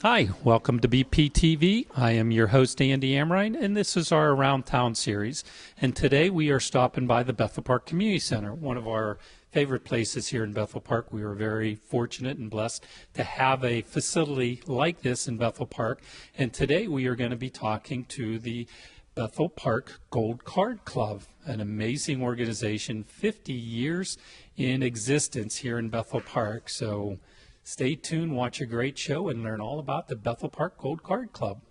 Hi, welcome to BPTV. I am your host, Andy Amrine, and this is our Around Town series. And today we are stopping by the Bethel Park Community Center, one of our favorite places here in Bethel Park. We are very fortunate and blessed to have a facility like this in Bethel Park. And today we are going to be talking to the Bethel Park Gold Card Club, an amazing organization, 50 years in existence here in Bethel Park. So stay tuned, watch a great show, and learn all about the Bethel Park Gold Card Club.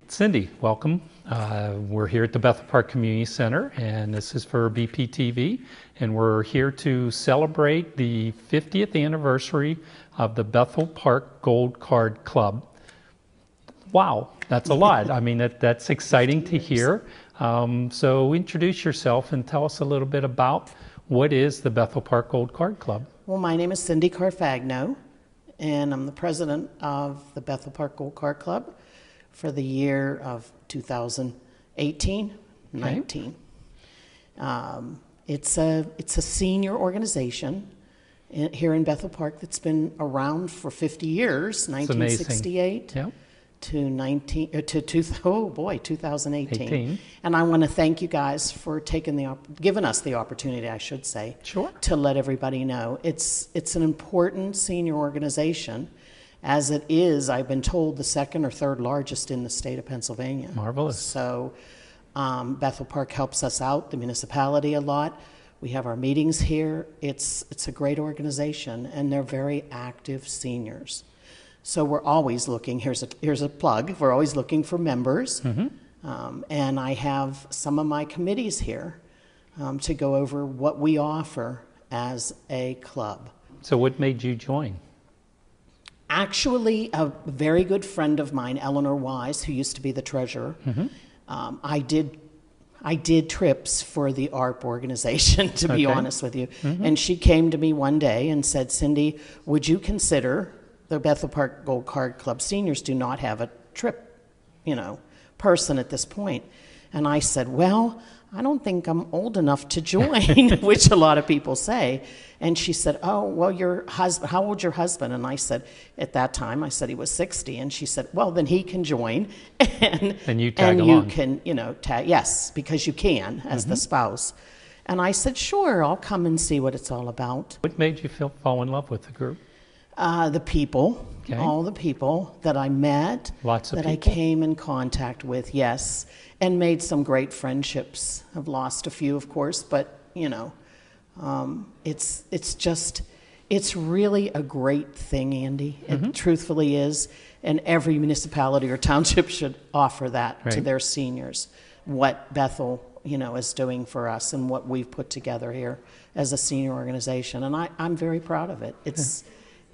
Cindy, welcome. We're here at the Bethel Park Community Center, and this is for BPTV, and we're here to celebrate the 50th anniversary of the Bethel Park Gold Card Club. Wow, that's a lot. I mean, that's exciting to hear. So introduce yourself and tell us a little bit about what is the Bethel Park Gold Card Club. Well, my name is Cindy Carfagno, and I'm the president of the Bethel Park Gold Card Club for the year of 2018-19. It's a senior organization here in Bethel Park that's been around for 50 years, 1968 to 2018. And I want to thank you guys for giving us the opportunity, I should say, to let everybody know. It's an important senior organization, as it is, I've been told, the second or third largest in the state of Pennsylvania. Marvelous. So Bethel Park helps us out, the municipality, a lot. We have our meetings here. It's a great organization, and they're very active seniors. So we're always looking, here's a plug, we're always looking for members. And I have some of my committees here to go over what we offer as a club. So what made you join? Actually, a very good friend of mine, Eleanor Wise, who used to be the treasurer, I did trips for the ARP organization, to be honest with you. And she came to me one day and said, Cindy, would you consider, the Bethel Park Gold Card Club seniors do not have a trip, person at this point. And I said, well, I don't think I'm old enough to join, which a lot of people say. And she said, oh, well, how old's your husband? And I said, at that time, I said he was 60. And she said, well, then he can join. And you tag along. You can, tag, yes, because you can as the spouse. And I said, sure, I'll come and see what it's all about. What made you fall in love with the group? The people, all the people that I met, I came in contact with, yes, and made some great friendships. I've lost a few, of course, but it's really a great thing, Andy. It truthfully is, and every municipality or township should offer that to their seniors. What Bethel, is doing for us and what we've put together here as a senior organization, and I'm very proud of it.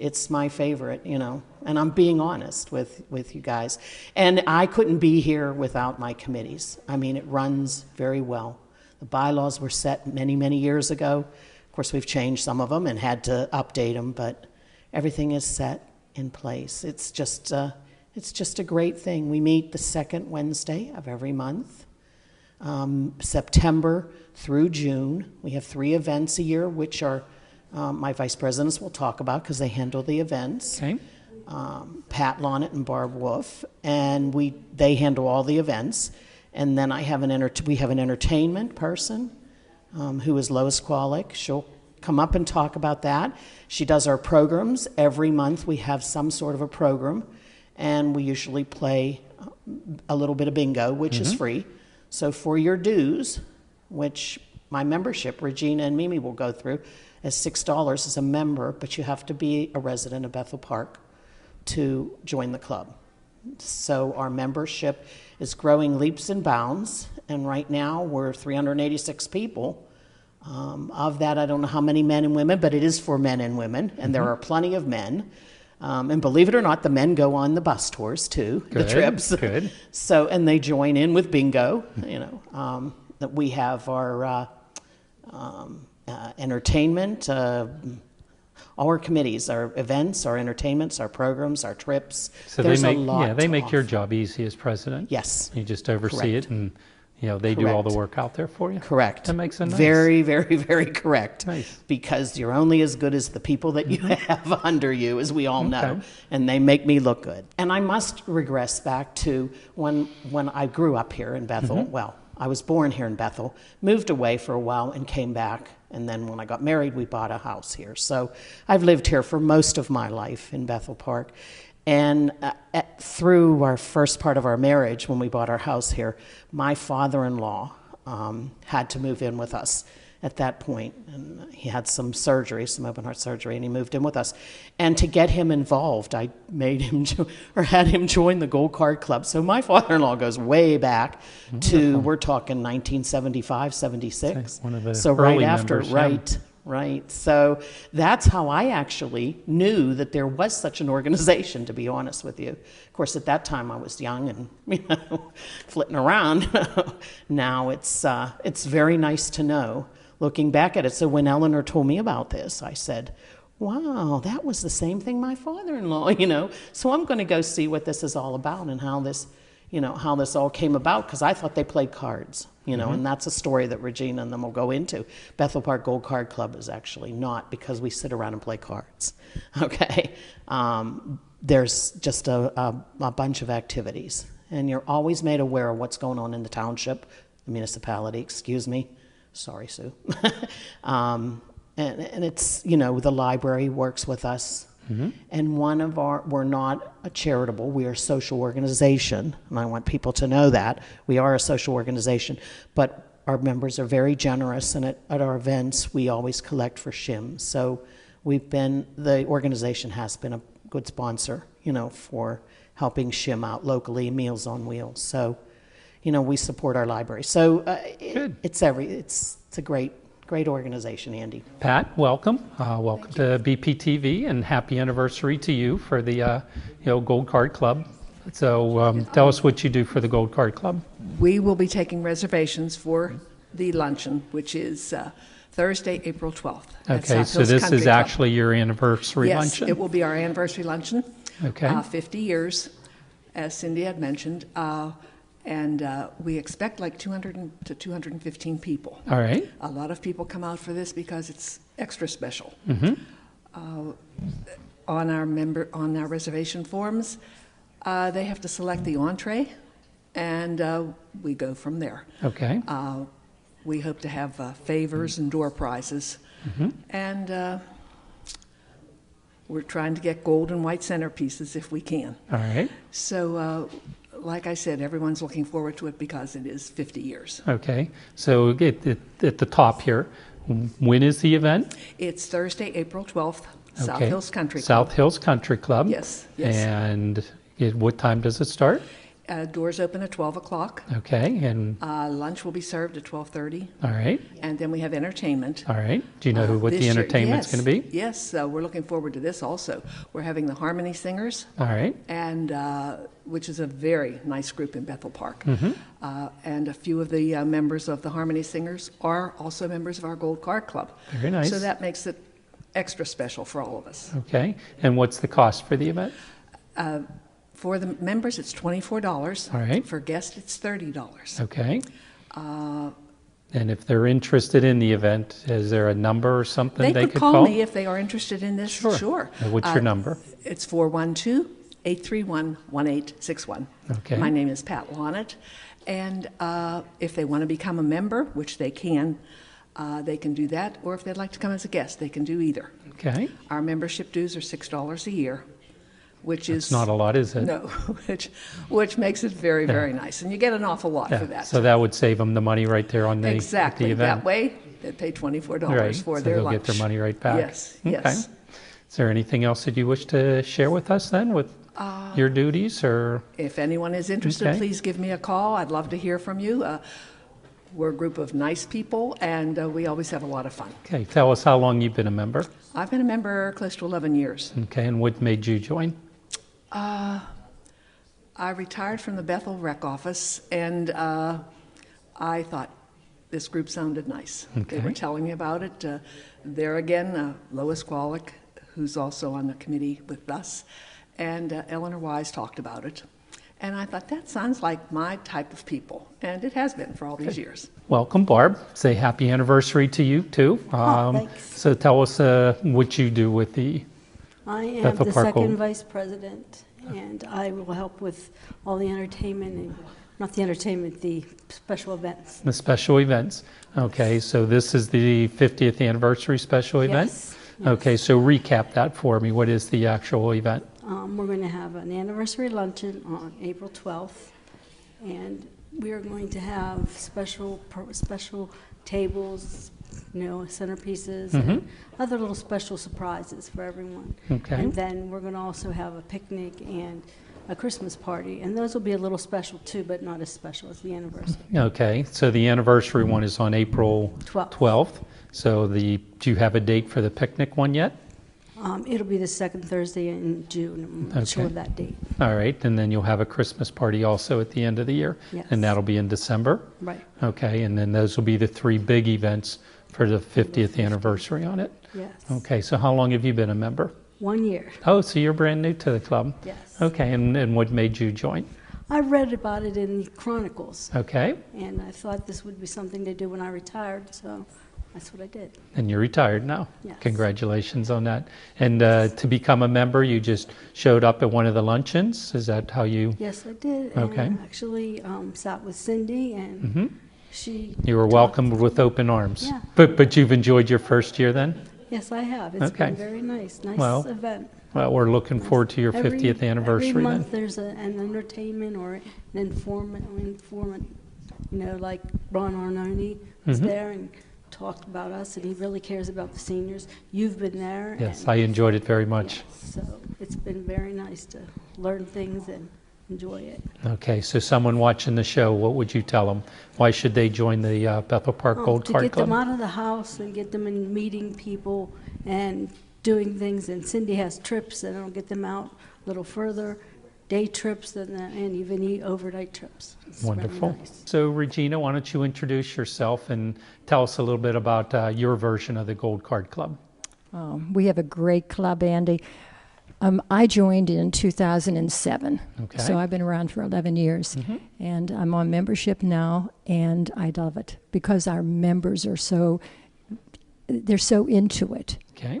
It's my favorite, and I'm being honest with you guys. And I couldn't be here without my committees. I mean, it runs very well. The bylaws were set many, many years ago. Of course, we've changed some of them and had to update them, but everything is set in place. It's just a great thing. We meet the second Wednesday of every month, September through June. We have 3 events a year, which are my vice presidents will talk about because they handle the events. Pat Lonnet and Barb Wolf, and they handle all the events. And then we have an entertainment person who is Lois Qualick. She'll come up and talk about that. She does our programs. Every month we have some sort of a program, and we usually play a little bit of bingo, which is free. So for your dues, which my membership, Regina and Mimi will go through, as $6 as a member, but you have to be a resident of Bethel Park to join the club. So our membership is growing leaps and bounds, and right now we're 386 people. Of that, I don't know how many men and women, but it is for men and women, and there are plenty of men. And believe it or not, the men go on the bus tours too, the trips. Good. So, and they join in with bingo. That we have our entertainment, all our committees, our events, our entertainments, our programs, our trips. So There's they make, a lot yeah, they to make your offer. job easy as president. Yes. You just oversee Correct. it, and they do all the Correct. work out there for you. Correct. That makes it nice. Very, very, very correct. Nice. Because you're only as good as the people that you have under you, as we all know. Okay. And they make me look good. And I must regress back to when I grew up here in Bethel. Well, I was born here in Bethel, moved away for a while and came back. And then when I got married, we bought a house here. So I've lived here for most of my life in Bethel Park. And through our first part of our marriage, when we bought our house here, my father-in-law had to move in with us at that point. And he had some surgery, some open heart surgery, and he moved in with us. And to get him involved, I made him had him join the Gold Card Club. So my father-in-law goes way back to, we're talking 1975, 76. One of the so early right after, members, yeah. right. Right. So that's how I actually knew that there was such an organization, to be honest with you. Of course, at that time I was young and, flitting around. Now it's very nice to know, looking back at it. So when Eleanor told me about this, I said, wow, that was the same thing my father-in-law, So I'm going to go see what this is all about and how this all came about, because I thought they played cards, and that's a story that Regina and them will go into. Bethel Park Gold Card Club is actually not, because we sit around and play cards, okay? There's just a bunch of activities, and you're always made aware of what's going on in the township, the municipality, excuse me. Sorry, Sue. And it's, the library works with us. And we're not a charitable, we are a social organization, and I want people to know that. We are a social organization, but our members are very generous, and at our events, we always collect for SHIM. So the organization has been a good sponsor, for helping SHIM out locally, Meals on Wheels. So, we support our library. So it's a great organization, Andy. Pat, welcome. Welcome to BPTV, and happy anniversary to you for the Gold Card Club. So tell us what you do for the Gold Card Club. We will be taking reservations for the luncheon, which is Thursday, April 12th. at Okay, South so Hills this Country is Club. actually your anniversary Yes, luncheon? it will be our anniversary luncheon. Okay. 50 years, as Cindy had mentioned. And we expect like 200 to 215 people. All right. A lot of people come out for this because it's extra special. On our reservation forms, they have to select the entree, and we go from there. Okay. We hope to have favors and door prizes, and we're trying to get gold and white centerpieces if we can. All right. So, like I said, everyone's looking forward to it because it is 50 years. Okay. So at the top here, when is the event? It's Thursday, April 12th, South Okay. Hills Country Club. South Hills Country Club. Yes, yes. And what time does it start? Doors open at 12 o'clock. Okay. And Lunch will be served at 12:30, all right. and then we have entertainment. All right. Do you know what This the year- entertainment's yes, going to be? Yes, we're looking forward to this also. We're having the Harmony Singers, All right. and which is a very nice group in Bethel Park. And a few of the members of the Harmony Singers are also members of our Gold Card Club. Very nice. So that makes it extra special for all of us. Okay. And what's the cost for the event? For the members, it's $24. All right. For guests, it's $30. Okay. And if they're interested in the event, is there a number or something They they could call call? me if they are interested in this. Sure. What's your number? It's 412-831-1861. Okay. My name is Pat Lonnet. And if they want to become a member, which they can do that. Or if they'd like to come as a guest, they can do either. Okay. Our membership dues are $6 a year, which is It's not a lot, is it? No, which makes it very, very nice. And you get an awful lot for that. So that would save them the money right there on the, Exactly. the event. That way, they pay $24 Right. for So their they'll lunch. get their money right back. Yes, Okay. yes. Is there anything else that you wish to share with us then with your duties or? If anyone is interested, Okay. please give me a call. I'd love to hear from you. We're a group of nice people, and we always have a lot of fun. Okay. Tell us how long you've been a member. I've been a member close to 11 years. Okay. And what made you join? I retired from the Bethel Rec Office, and I thought this group sounded nice. They were Okay. telling me about it. There again, Lois Qualick who's also on the committee with us, and Eleanor Wise talked about it. And I thought, that sounds like my type of people, and it has been for all these years. Welcome, Barb. Say happy anniversary to you, too. Thanks. So tell us what you do with the I am Bethel the Park second Gold. vice president, and I will help with all the entertainment, and not the entertainment, the special events. The special events. Okay, so this is the 50th anniversary special event? Yes. Okay, so recap that for me. What is the actual event? We're going to have an anniversary luncheon on April 12th, and we are going to have special tables, centerpieces, and other little special surprises for everyone. Okay. And then we're going to also have a picnic and a Christmas party, and those will be a little special too, but not as special as the anniversary. Okay, so the anniversary one is on April 12th. 12th. So do you have a date for the picnic one yet? It'll be the second Thursday in June. I'm not sure Okay. of that date. All right, and then you'll have a Christmas party also at the end of the year? Yes. And that'll be in December? Right. Okay, and then those will be the three big events for the 50th anniversary on it? Yes. Okay, so how long have you been a member? 1 year. Oh, so you're brand new to the club? Yes. Okay, and what made you join? I read about it in the Chronicles, Okay, and I thought this would be something to do when I retired, so that's what I did. and you're retired now? Yes. Congratulations on that. And to become a member, you just showed up at one of the luncheons? Is that how you... Yes, I did. Okay. And I actually sat with Cindy, and she... You were talked- welcomed with open arms? Yeah. But you've enjoyed your first year then? Yes, I have. It's Okay. been very nice. Nice Well, event. Well, we're looking forward to your 50th anniversary Every then. month there's an entertainment or an informant, like Ron Arnone was Mm-hmm. there and talked about us, and he really cares about the seniors. You've been there. Yes, and, I enjoyed it very much. so it's been very nice to learn things and enjoy it. Okay, so someone watching the show, what would you tell them? Why should they join the Bethel Park Gold To Card get Club? them out of the house and get them in meeting people and doing things. And Cindy has trips that'll get them out a little further, day trips and even overnight trips. It's really Wonderful. nice. So Regina, why don't you introduce yourself and tell us a little bit about your version of the Gold Card Club? We have a great club, Andy. I joined in 2007, Okay. so I've been around for 11 years, and I'm on membership now, and I love it because our members are they're so into it. Okay,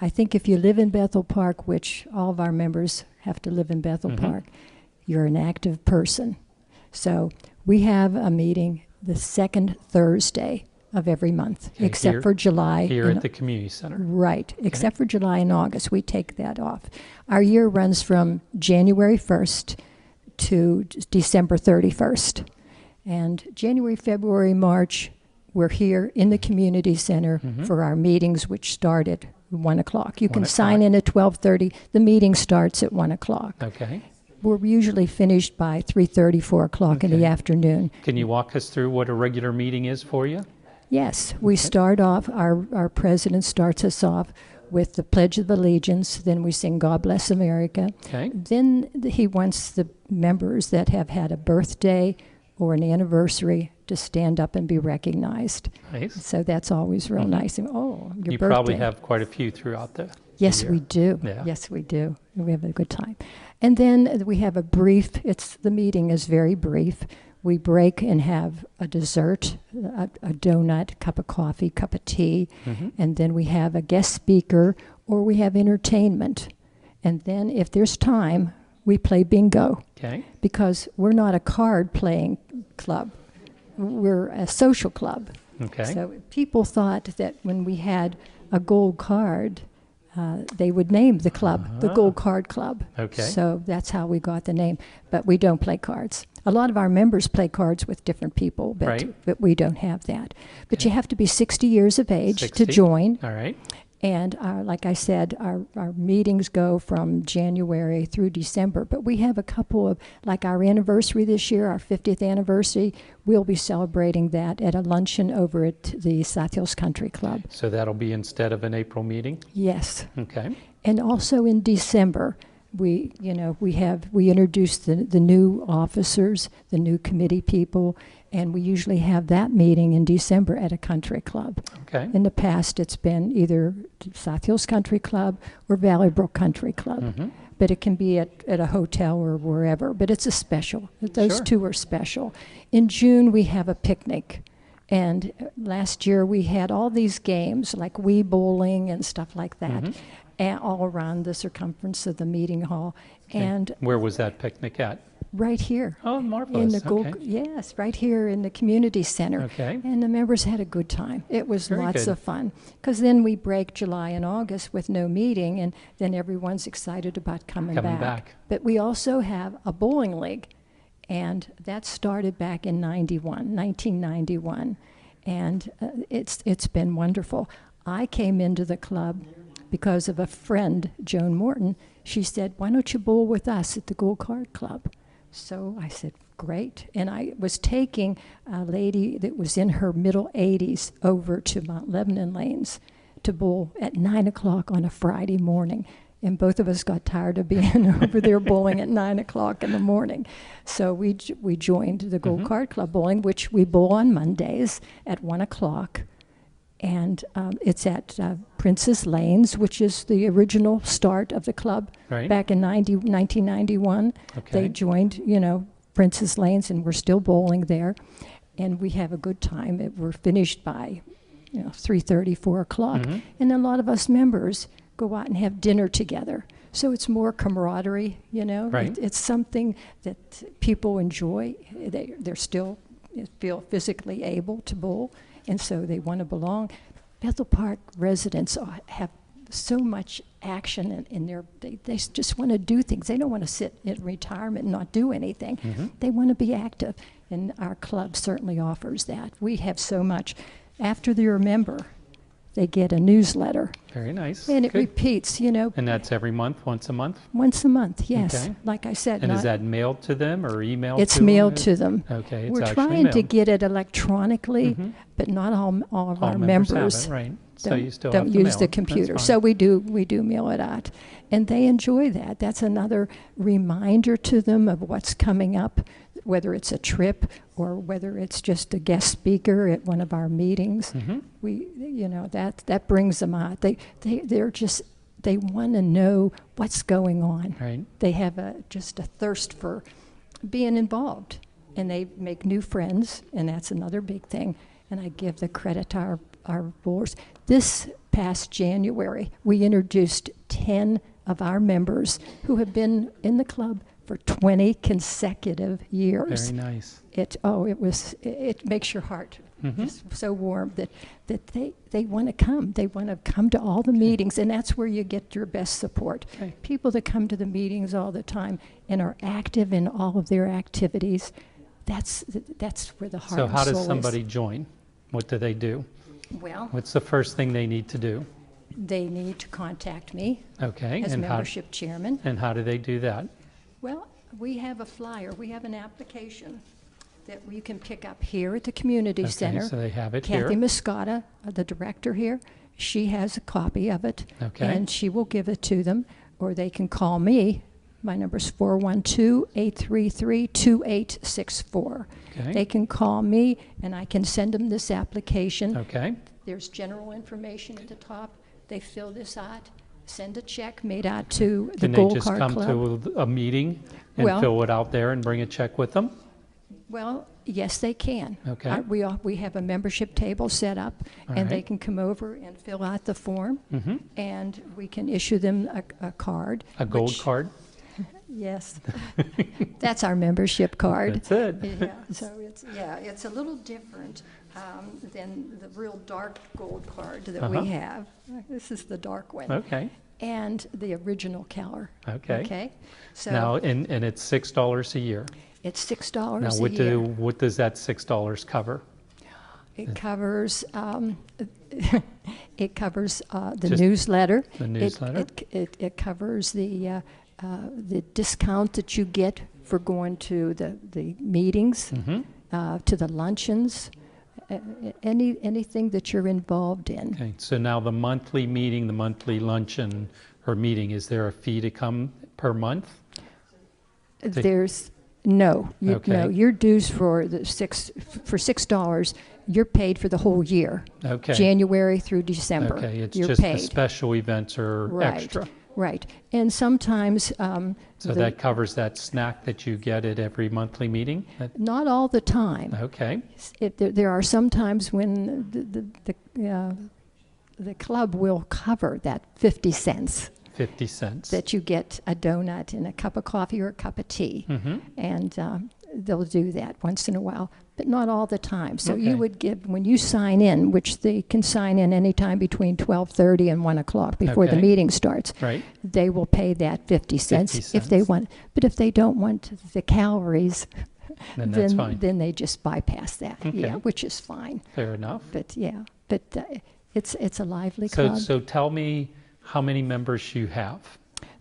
I think if you live in Bethel Park, which all of our members have to live in Bethel Park, you're an active person. So we have a meeting the second Thursday of every month, Okay, except here- for July. here and- at the community center. Right, except for July and August. We take that off. Our year runs from January 1st to December 31st. And January, February, March, we're here in the community center for our meetings, which start at 1 o'clock. You 1 can sign in at 12:30. The meeting starts at 1 o'clock. Okay, We're usually finished by 3:30, 4 o'clock in Okay. the afternoon. can you walk us through what a regular meeting is for you? Yes, we start off, our president starts us off with the Pledge of Allegiance, then we sing God Bless America. Okay, Then he wants the members that have had a birthday or an anniversary to stand up and be recognized. nice. So that's always real nice. And, oh, your You birthday. probably have quite a few throughout the Yes, year. we do. Yeah. Yes, we do. We have a good time. And then we have a brief, the meeting is very brief. We break and have a dessert, a donut, cup of coffee, cup of tea, and then we have a guest speaker or we have entertainment. And then if there's time, we play bingo Okay, because we're not a card playing club. We're a social club. okay. So people thought that when we had a gold card, they would name the club the Gold Card Club. Okay. So that's how we got the name. But we don't play cards. A lot of our members play cards with different people, but, Right. but we don't have that. But you have to be 60 years of age 60? to join. All right, And like I said, our meetings go from January through December. But we have a couple of, like our anniversary this year, our 50th anniversary, we'll be celebrating that at a luncheon over at the South Hills Country Club. so that'll be instead of an April meeting? Yes. Okay, And also in December, We introduce the new officers, the new committee people, and we usually have that meeting in December at a country club. Okay. In the past, it's been either South Hills Country Club or Valley Brook Country Club. Mm-hmm. But it can be at a hotel or wherever. But it's a special. Those Sure. two are special. In June, we have a picnic. And last year, we had all these games, like Wii bowling and stuff like that, all around the circumference of the meeting hall. And Where was that picnic at? right here. Oh, marvelous. In the Gold, Okay. yes, right here in the community center. Okay. And the members had a good time. It was Very lots good. of fun. Because then we break July and August with no meeting, and then everyone's excited about coming back. But we also have a bowling league, and that started back in 1991. And it's been wonderful. I came into the club because of a friend, Joan Morton. She said, "Why don't you bowl with us at the Gold Card Club?" So I said, great. And I was taking a lady that was in her middle 80s over to Mount Lebanon Lanes to bowl at 9 o'clock on a Friday morning. And both of us got tired of being over there bowling at 9 o'clock in the morning. So we joined the Gold Card Club bowling, which we bowl on Mondays at 1 o'clock. And it's at Princess Lanes, which is the original start of the club Right. back in 1991. Okay. They joined, Princess Lanes, and we're still bowling there. And we have a good time. We're finished by, 3:30, 4 o'clock. And a lot of us members go out and have dinner together. So it's more camaraderie, Right. It's something that people enjoy. They're still feel physically able to bowl, and so they want to belong. Bethel Park residents have so much action in their, they just want to do things. They don't want to sit in retirement and not do anything. They want to be active, and our club certainly offers that. We have so much. After they're a member, they get a newsletter, Very nice. and it Good. repeats, And that's every month, once a month? once a month, yes. Okay. Like I said. And is not- that mailed to them or emailed to It's them? mailed to them. Okay, it's We're actually trying to mailed. get it electronically, but not all of All our members members have it, right. So don't, you still don't have to use mail the it. That's computer. fine. So we do mail it out. And they enjoy that. That's another reminder to them of what's coming up, whether it's a trip or whether it's just a guest speaker at one of our meetings. We, that brings them out. They want to know what's going on. Right. They have just a thirst for being involved, and they make new friends, and that's another big thing. And I give the credit to our boards. This past January, we introduced 10 of our members who have been in the club for 20 consecutive years. Very nice. It makes your heart just so warm that they want to come. They want to come to all the meetings, and that's where you get your best support. Okay. People that come to the meetings all the time and are active in all of their activities, that's where the heart So and how soul does is. somebody join? What do they do? Well, What's the first thing they need to do? they need to contact me Okay. as and membership chairman. how do they do that? Well, we have a flyer. We have an application that you can pick up here at the community Okay, center. so they have it Kathy here. Muscata, the director here, she has a copy of it, Okay. and she will give it to them, or they can call me. My number is 412-833-2864. Okay. They can call me, and I can send them this application. Okay. There's general information at the top. They fill this out, send a check made out to the Can they Gold just Card come Club. to a meeting and Well- fill it out there and bring a check with them? Well, yes, they can. Okay. We have a membership table set up, and they right. can come over and fill out the form, Mm-hmm. and we can issue them a card. A gold which- card? Yes. That's our membership card. That's it. Yeah, so it's a little different than the real dark gold card that Uh-huh. we have. This is the dark one. Okay. And the original color. Okay. Okay? So Now, and it's $6 a year. it's $6 Now, a year. what does that $6 cover? It covers the Just newsletter. the newsletter? It covers the discount that you get for going to the meetings, to the luncheons, anything that you're involved in. Okay, so now the monthly meeting, the monthly luncheon or meeting, is there a fee to come per month? There's no, Okay. no. Your dues for $6, you're paid for the whole year, Okay. January through December. Okay, it's you're just paid. the special events are Right, extra. right. And sometimes So that covers that snack that you get at every monthly meeting? not all the time. Okay, There are some times when the club will cover that 50 cents 50 cents. that you get a donut and a cup of coffee or a cup of tea. And they'll do that once in a while, but not all the time. So Okay. you would give, when you sign in, which they can sign in anytime between 12:30 and 1 o'clock before the Okay. meeting starts, Right, they will pay that 50 cents, 50 if they cents. want. But if they don't want the calories, then that's fine. then they just bypass that. Okay. Yeah, which is fine. Fair enough. But yeah, but it's a lively So, club. so tell me how many members you have.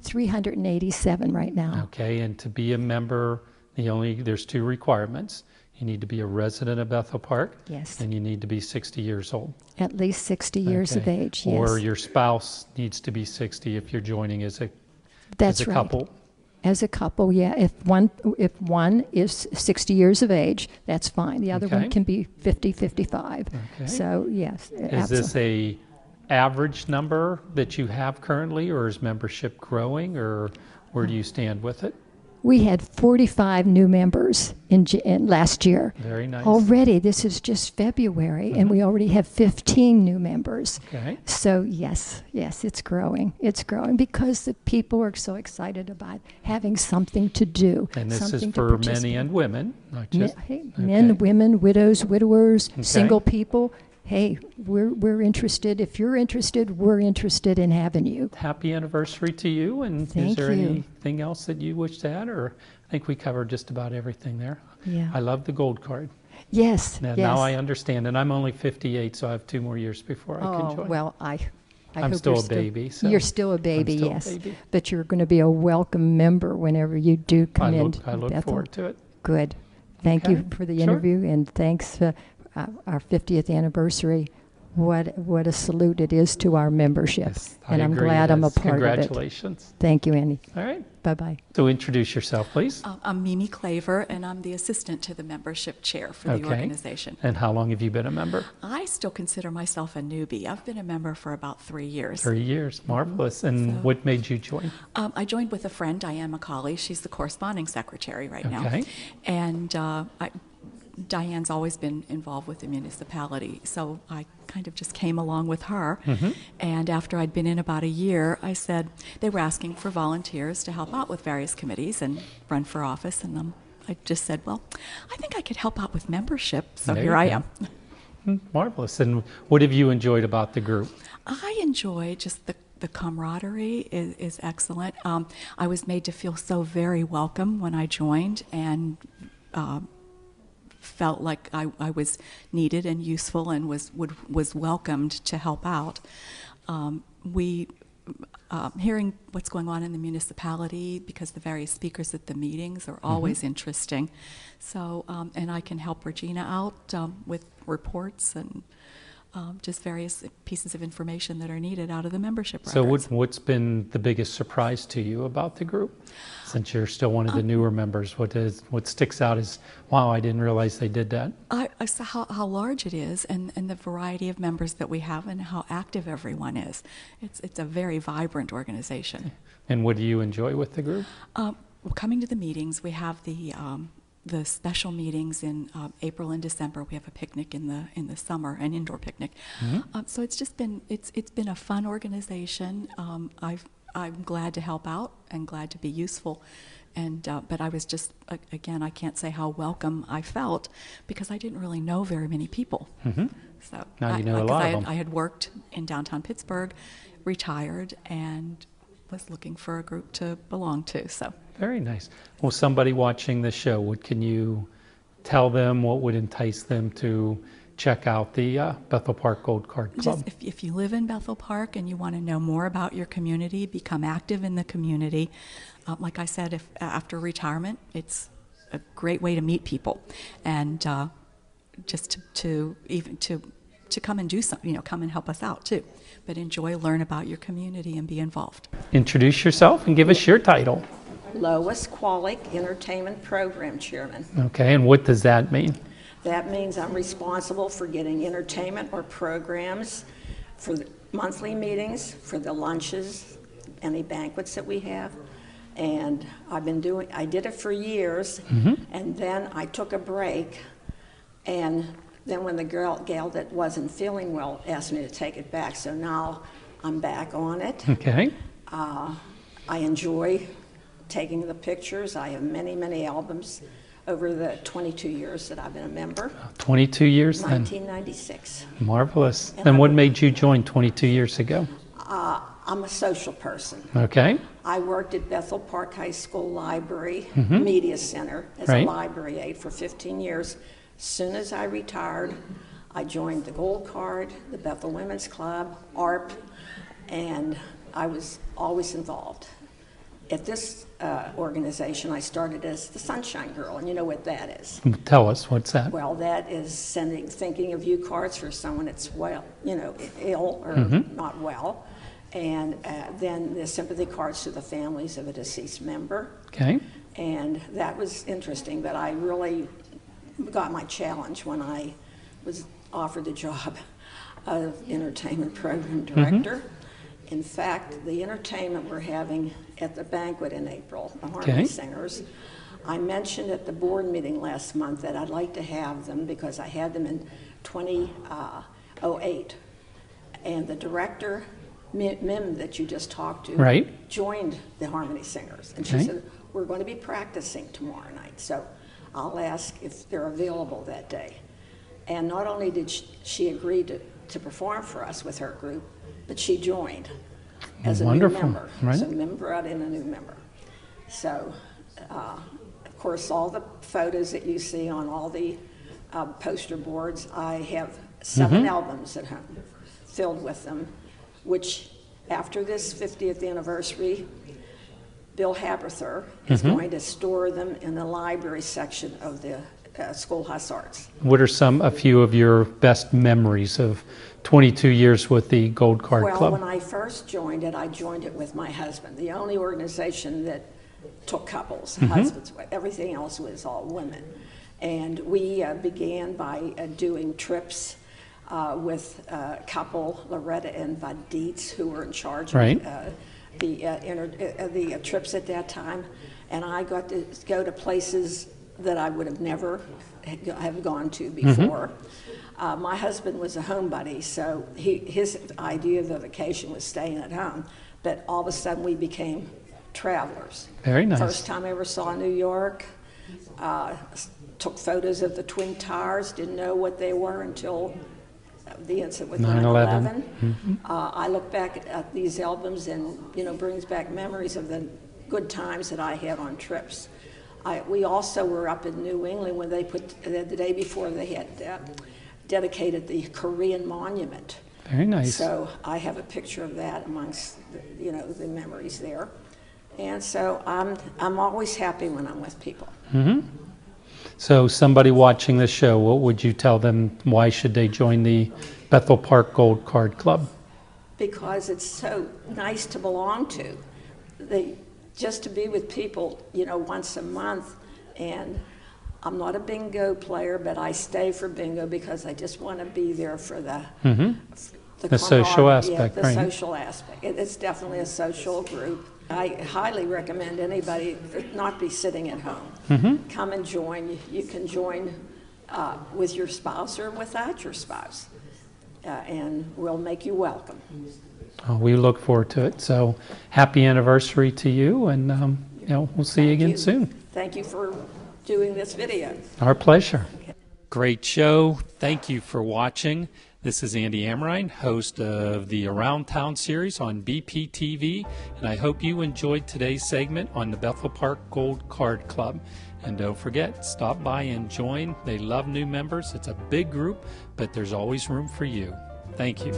387 right now. Okay, and to be a member, there's two requirements. You need to be a resident of Bethel Park. Yes. And you need to be 60 years old. At least 60 years of Okay. age. Yes. Or your spouse needs to be 60 if you're joining as a That's right. couple. As a couple, yeah. If one is 60 years of age, that's fine. The other Okay. one can be 50, 55. Okay. So yes, Is this a average number that you have currently, or is membership growing, or where do you stand with it? We had 45 new members in last year. Very nice. Already, this is just February, and we already have 15 new members. Okay. So yes, it's growing. It's growing because the people are so excited about having something to do. And this is something to for men participate. and women, not Men, just men, okay. women, widows, widowers, Okay. single people. Hey, we're interested. If you're interested, we're interested in having you. Happy anniversary to you. And is Thank there you. anything else that you wish to add? Or I think we covered just about everything there. Yeah. I love the gold card. Yes. Now, yes. now I understand. And I'm only 58, so I have 2 more years before I can join. Well, I I'm hope still you're a baby, so you're still a baby, still a yes. baby. But you're going to be a welcome member whenever you do come in. I look Bethel. forward to it. Good. Thank you Okay. for the Sure. interview, and thanks our 50th anniversary. What a salute it is to our membership. Yes, I and I'm agree glad it I'm a is. part of it. Congratulations. Thank you, Andy. All right. Bye-bye. So introduce yourself, please. I'm Mimi Claver, and I'm the assistant to the membership chair for the Okay. organization. And how long have you been a member? I still consider myself a newbie. I've been a member for about 3 years. 3 years. Marvelous. And So- what made you join? I joined with a friend, Diane McCauley. She's the corresponding secretary right now. Okay. And Diane's always been involved with the municipality, so I kind of just came along with her. And after I'd been in about a year, I said, they were asking for volunteers to help out with various committees and run for office, and I just said, well, I think I could help out with membership, so There here you I go. am. Marvelous. And what have you enjoyed about the group? I enjoy just the camaraderie is excellent. I was made to feel so very welcome when I joined, and felt like I was needed and useful and was welcomed to help out. Hearing what's going on in the municipality, because the various speakers at the meetings are always interesting. So, and I can help Regina out with reports and just various pieces of information that are needed out of the membership So records. what's been the biggest surprise to you about the group? Since you're still one of the newer members, what sticks out is, wow, I didn't realize they did that. I saw how large it is, and the variety of members that we have, and how active everyone is. It's a very vibrant organization. And what do you enjoy with the group? Coming to the meetings, we have the special meetings in April and December. We have a picnic in the summer, an indoor picnic. So it's just been it's been a fun organization. I'm glad to help out and glad to be useful. And but I was just again, I can't say how welcome I felt, because I didn't really know very many people. So Now you know a lot of them. I had worked in downtown Pittsburgh, retired, and was looking for a group to belong to. So. Very nice. Well, somebody watching the show, what can you tell them? What would entice them to check out the Bethel Park Gold Card Club? Just if you live in Bethel Park and you want to know more about your community, become active in the community. Like I said, after retirement, it's a great way to meet people, and just to to come and do something, come and help us out too. But enjoy, learn about your community, and be involved. Introduce yourself and give us your title. Lois Qualick, Entertainment Program Chairman. Okay, and what does that mean? That means I'm responsible for getting entertainment or programs for the monthly meetings, for the lunches, any banquets that we have. And I did it for years, and then I took a break, and then when the gal that wasn't feeling well asked me to take it back, so now I'm back on it. Okay. I enjoy taking the pictures. I have many, many albums over the 22 years that I've been a member. 22 years then. 1996. Marvelous. And what made you join 22 years ago? I'm a social person. Okay. I worked at Bethel Park High School Library Media Center as a library aide for 15 years. As soon as I retired, I joined the Gold Card, the Bethel Women's Club, ARP, and I was always involved. At this organization, I started as the Sunshine Girl, and you know what that is. Tell us, what's that? Well, that is thinking of you cards for someone that's ill or not well, and then the sympathy cards to the families of a deceased member. Okay. And that was interesting, but I really got my challenge when I was offered the job of entertainment program director. In fact, the entertainment we're having at the banquet in April, the Harmony Singers, I mentioned at the board meeting last month that I'd like to have them because I had them in 2008. And the director, Mim, that you just talked to, joined the Harmony Singers. And she said, we're going to be practicing tomorrow night, so I'll ask if they're available that day. And not only did she agree to perform for us with her group, but she joined as a new member. So Mim brought in a new member. So, of course, all the photos that you see on all the poster boards, I have 7 albums at home filled with them, which after this 50th anniversary, Bill Haberther is going to store them in the library section of the Schoolhouse Arts. What are a few of your best memories of 22 years with the Gold Card Club? Well, when I first joined it, I joined it with my husband, the only organization that took couples, husbands. Everything else was all women. And we began by doing trips with a couple, Loretta and Bud Dietz, who were in charge of the trips at that time. And I got to go to places that I would have never have gone to before. My husband was a homebody, so his idea of a vacation was staying at home. But all of a sudden, we became travelers. Very nice. First time I ever saw New York, took photos of the Twin Towers, didn't know what they were until the incident with 9/11. I look back at these albums and, brings back memories of the good times that I had on trips. We also were up in New England when they the day before they had dedicated the Korean monument. Very nice. So I have a picture of that amongst the memories there. And so I'm always happy when I'm with people. So somebody watching this show, what would you tell them? Why should they join the Bethel Park Gold Card Club? Because it's so nice to belong to. Just to be with people, once a month. And I'm not a bingo player, but I stay for bingo because I just want to be there for the social aspect. Yeah, the social aspect. It's definitely a social group. I highly recommend anybody not be sitting at home. Come and join. You can join with your spouse or without your spouse, and we'll make you welcome. Oh, we look forward to it. So happy anniversary to you, and we'll see you again soon. Thank you for doing this video. Our pleasure. Great show. Thank you for watching. This is Andy Amrine, host of the Around Town series on BPTV, and I hope you enjoyed today's segment on the Bethel Park Gold Card Club. And don't forget, stop by and join. They love new members. It's a big group, but there's always room for you. Thank you.